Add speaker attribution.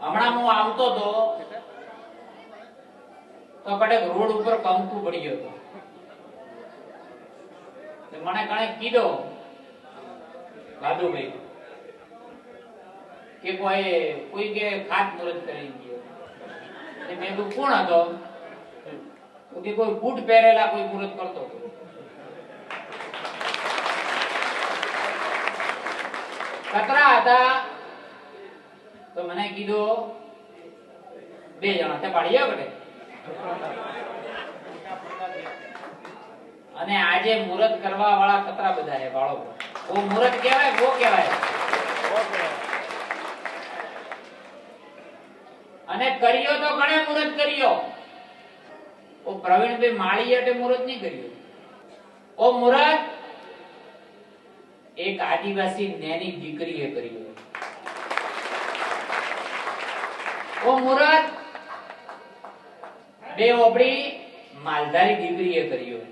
Speaker 1: હમણાં હું આવતો તો કડક રોડ ઉપર કંકુ પડ્યો હતો. મને કણે કીધો ભાદુભાઈ કે કોઈ કે ખાત મુહૂર્ત કરી ગયો. મેં કીધું કોણ હતો? તો કે કોઈ બૂટ પહેરેલા કોઈ મુહૂર્ત કરતો હતો. કતરા હતા તો મને કીધું 2 જણા તે પાડી આવડે. અને આજે મુહૂર્ત કરવા વાળા કતરા બધા છે બાળકો. ઓ મુહૂર્ત કહેવાય, વો કહેવાય. અને કર્યો તો ઘણે મુહૂર્ત કર્યો. ઓ પ્રવીણભાઈ માળીયાટે મુહૂર્ત નહીં કર્યું. ઓ મુહૂર્ત એક આદિવાસી નેની દીકરીએ કર્યું. ઓ મુહૂર્ત 2 ઓબડી માલધારી દીકરીએ કર્યું.